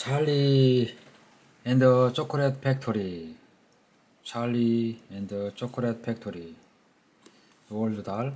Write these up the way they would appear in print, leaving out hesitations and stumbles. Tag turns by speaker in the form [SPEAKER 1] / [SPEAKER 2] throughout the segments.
[SPEAKER 1] Charlie and the Chocolate Factory. Charlie and the Chocolate Factory. Roald Dahl.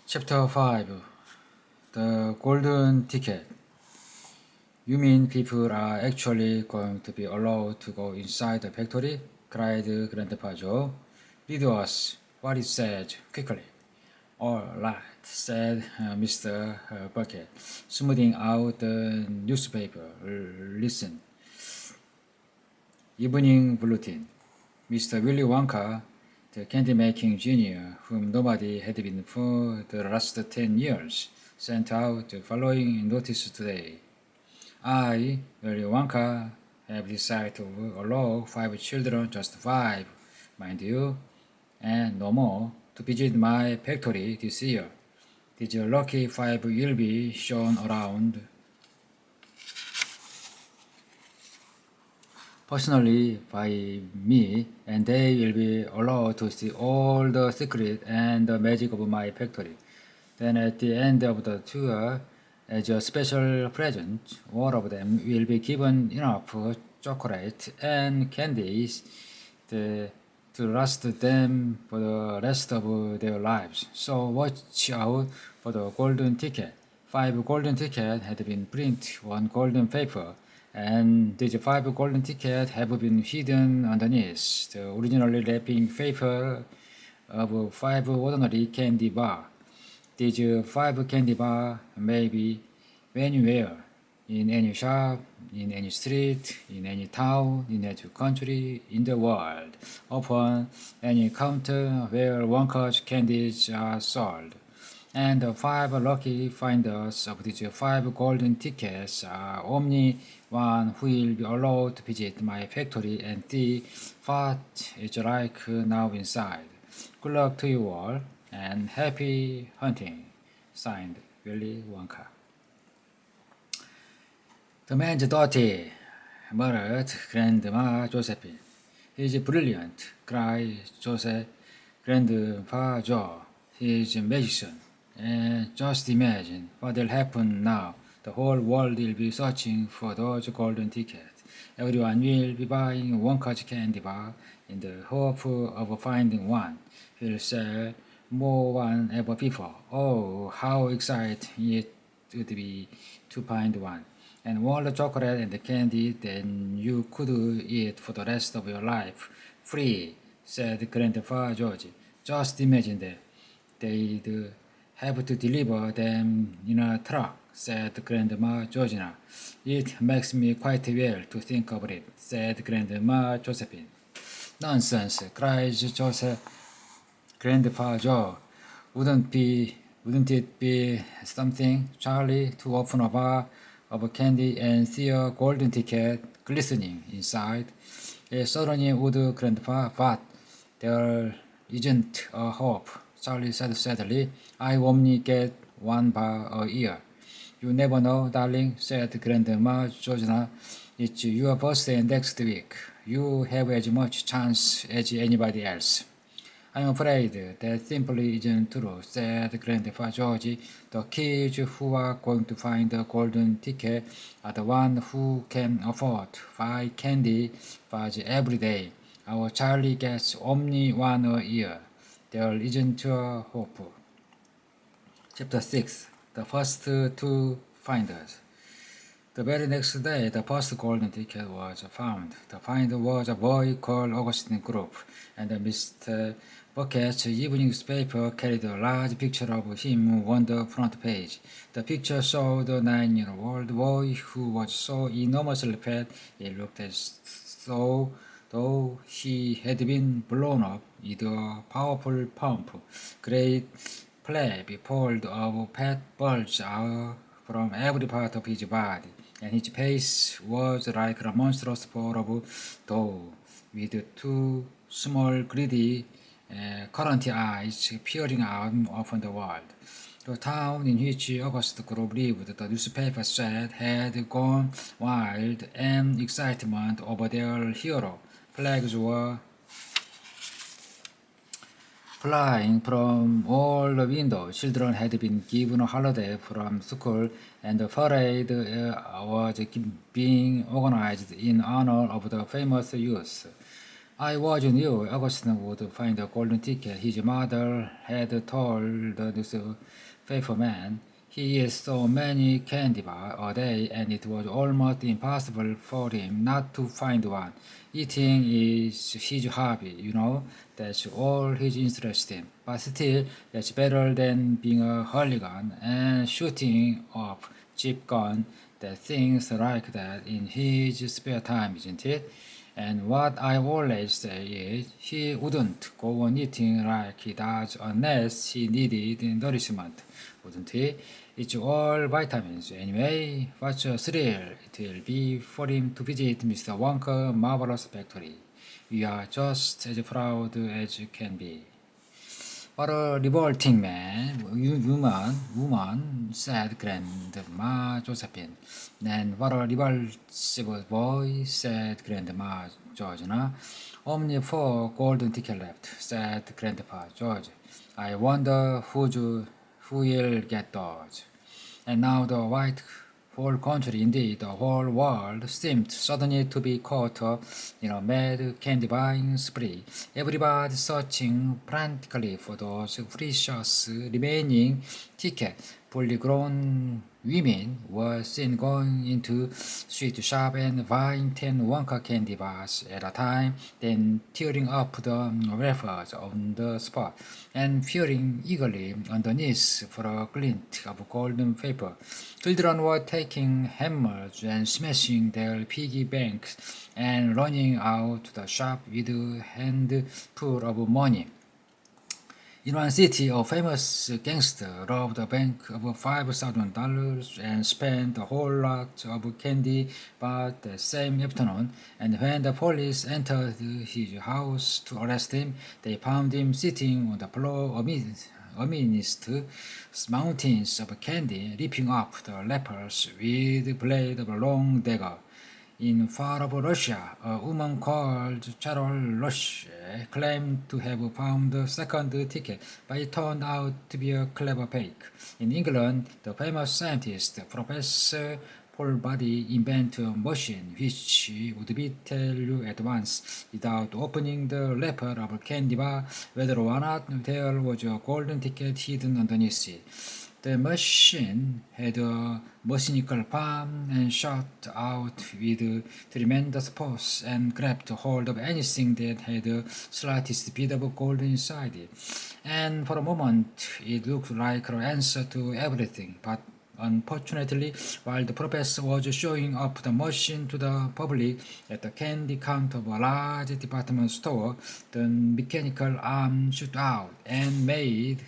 [SPEAKER 1] Chapter 5. The Golden Ticket. You mean people are actually going to be allowed to go inside the factory? Cried Grandpa Joe. Read us what it says quickly. All right, said Mr. Bucket, smoothing out the newspaper. Listen. Evening Bulletin. Mr. Willy Wonka, the candy-making genius whom nobody had been for the last 10 years, sent out the following notice today. I, Willy Wonka, have decided to allow 5 children, just 5, mind you, and no more, to visit my factory this year. These lucky 5 will be shown around personally by me, and they will be allowed to see all the secret and the magic of my factory. Then at the end of the tour, as a special present, all of them will be given enough chocolate and candies to last them for the rest of their lives. So watch out for the golden ticket. 5 golden tickets had been printed on golden paper, and these 5 golden tickets have been hidden underneath the originally wrapping paper of 5 ordinary candy bars. These 5 candy bars may be anywhere, in any shop, in any street, in any town, in any country in the world, upon any counter where Wonka's candies are sold. And the 5 lucky finders of these 5 golden tickets are only one who will be allowed to visit my factory and see what it's like now inside. Good luck to you all, and happy hunting. Signed, Willy Wonka. The man's dirty, murmured Grandma Josephine. He's brilliant, cried Joseph. Grandpa Joe. He's a magician. And just imagine what'll happen now. The whole world will be searching for those golden tickets. Everyone will be buying Wonka's candy bar in the hope of finding one. He'll sell more than ever before. Oh, how exciting it would be to find one. And all the chocolate and the candy, then you could eat for the rest of your life. Free, said Grandpa George. Just imagine that. They'd have to deliver them in a truck, said Grandma Georgina. It makes me quite well to think of it, said Grandma Josephine. Nonsense, cried Joseph. Grandpa Joe. Wouldn't it be something, Charlie, to open a bar of candy and see a golden ticket glistening inside? It certainly would, Grandpa, but there isn't a hope, Charlie said sadly. I only get 1 bar a year. You never know, darling, said Grandma Georgina. It's your birthday next week. You have as much chance as anybody else. I'm afraid that simply isn't true, said Grandpa George. The kids who are going to find the golden ticket are the ones who can afford to buy candy bars every day. Our Charlie gets only 1 a year. There isn't a hope. Chapter 6. The first 2 finders. The very next day, the first golden ticket was found. The finder was a boy called Augustine Group, and Mr. Bucket's evening paper carried a large picture of him on the front page. The picture showed a 9-year-old boy who was so enormously fat it looked as though he had been blown up with a powerful pump. Great flabby folds of fat bulged out from every part of his body, and his face was like a monstrous ball of dough, with 2 small greedy currant eyes peering out upon the world. The town in which August Group lived, the newspaper said, had gone wild in excitement over their hero. Flags were flying from all the windows. Children had been given a holiday from school, and the parade was being organized in honor of the famous youth. I was knew Augustine would find a golden ticket. His mother had told the newspaperman he ate so many candy bars a day, and it was almost impossible for him not to find one. Eating is his hobby, you know. That's all he's interested in. But still, that's better than being a hooligan and shooting off cheap gun. That things like that in his spare time, isn't it? And what I always say is he wouldn't go on eating like he does unless he needed nourishment, wouldn't he? It's all vitamins. Anyway, what's a thrill it will be for him to visit Mr. Wonka's marvelous factory. We are just as proud as can be. What a revolting man, woman, said Grandma Josephine. And what a revolting boy, said Grandma Georgina. Only 4 golden tickets left, said Grandpa George. I wonder who will get those. And now the whole country, indeed the whole world, seemed suddenly to be caught up in a mad candy buying spree. Everybody searching frantically for those precious remaining tickets. Fully grown women were seen going into sweet shop and buying 10 Wonka candy bars at a time, then tearing up the wrappers on the spot and peering eagerly underneath for a glint of golden paper. Children were taking hammers and smashing their piggy banks and running out to the shop with a handful of money. In one city, a famous gangster robbed a bank of $5,000 and spent a whole lot of candy bars the same afternoon. And when the police entered his house to arrest him, they found him sitting on the floor amidst mountains of candy, ripping up the wrappers with the blade of a long dagger. In far-off Russia, a woman called Carol Rush claimed to have found the second ticket, but it turned out to be a clever fake. In England, the famous scientist Professor Paul Body invented a machine which would tell you at once, without opening the wrapper of a candy bar, whether or not there was a golden ticket hidden underneath it. The machine had a mechanical palm and shot out with tremendous force and grabbed hold of anything that had the slightest bit of gold inside it. And for a moment it looked like an answer to everything, but unfortunately, while the professor was showing up the machine to the public at the candy counter of a large department store, the mechanical arm shot out and made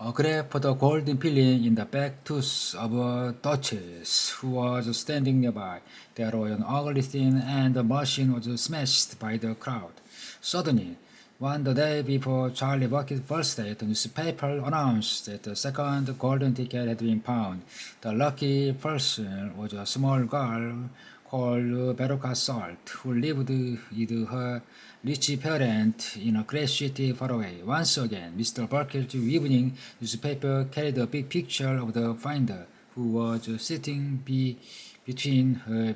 [SPEAKER 1] a grab for the golden filling in the back tooth of a duchess who was standing nearby. There was an ugly scene, and the machine was smashed by the crowd. Suddenly, on the day before Charlie Bucket's birthday, the newspaper announced that the second golden ticket had been found. The lucky person was a small girl called Veruca Salt, who lived with her rich parents in a great city far away. Once again, Mr. Burkett's evening newspaper carried a big picture of the finder, who was sitting between her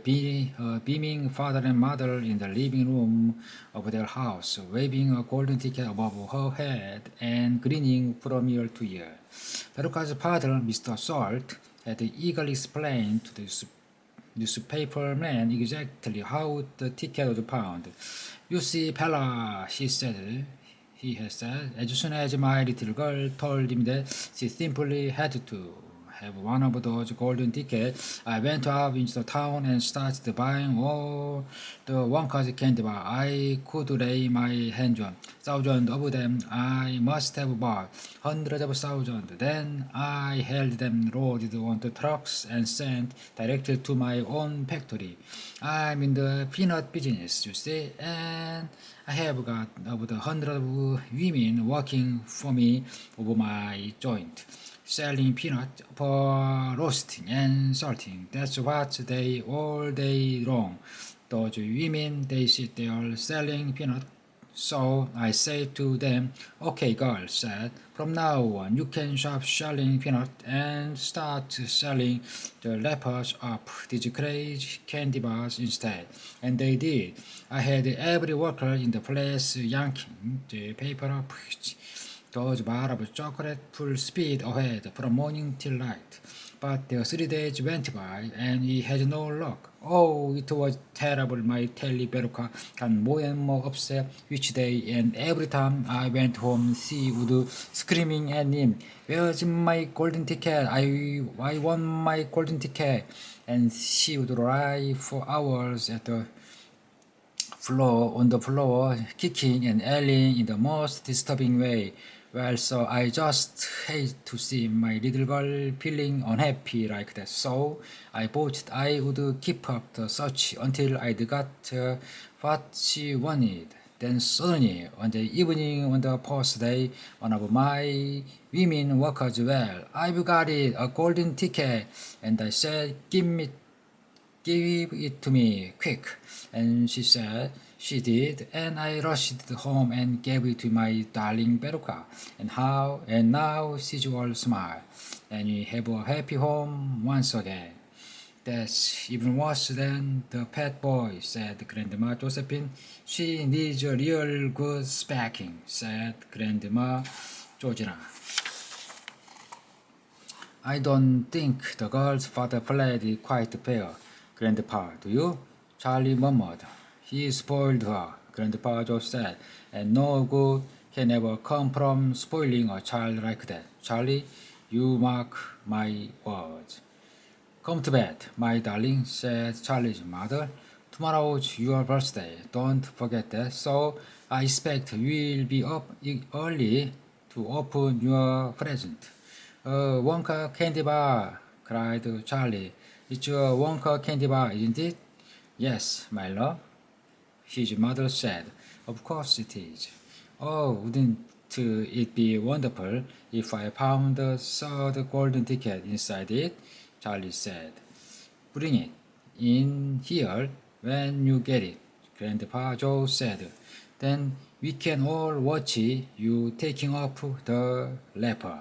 [SPEAKER 1] beaming father and mother in the living room of their house, waving a golden ticket above her head and grinning from ear to ear. Veruca's father, Mr. Salt, had eagerly explained to the newspaper man exactly how the ticket was found. You see, Pella, he had said, as soon as my little girl told him that she simply had to have one of those golden tickets, I went out into the town and started buying all the Wonka's candy bar I could lay my hands on. Thousands of them I must have bought, hundreds of thousands. Then I held them loaded onto trucks and sent directly to my own factory. I'm in the peanut business, you see, and I have got about 100 women working for me over my joint, selling peanut for roasting and salting. That's what they all day long. Those women, they sit there selling peanut So I said to them, okay, girls, said, from now on you can stop selling peanut and start selling the wrappers of these crazy candy bars instead. And they did. I had every worker in the place yanking the paper up those bars of chocolate full speed ahead from morning till night. But the 3 days went by and he had no luck. Oh, it was terrible. My telly Beruka got more and more upset each day, and every time I went home, she would screaming at him, "Where's my golden ticket? I want my golden ticket!" And she would lie for hours at the floor, kicking and yelling in the most disturbing way. Well, so I just hate to see my little girl feeling unhappy like that. So I thought I would keep up the search until I got what she wanted. Then suddenly, on the evening on the first day, one of my women workers, well, I've got it, a golden ticket. And I said, give it to me, quick. And she said she did, and I rushed home and gave it to my darling Beruka. And now she's all smile, and we have a happy home once again. That's even worse than the pet boy, said Grandma Josephine. She needs a real good spanking, said Grandma Georgina. I don't think the girl's father played quite fair, Grandpa, do you? Charlie murmured. He spoiled her, Grandpa just said, and no good can ever come from spoiling a child like that. Charlie, you mark my words. Come to bed, my darling, said Charlie's mother. Tomorrow's your birthday, don't forget that. So I expect you'll be up early to open your present. Wonka candy bar, cried Charlie. It's a Wonka candy bar, isn't it? Yes, my love, his mother said. Of course it is. Oh, wouldn't it be wonderful if I found the third golden ticket inside it? Charlie said. Bring it in here when you get it, Grandpa Joe said. Then we can all watch you taking off the wrapper.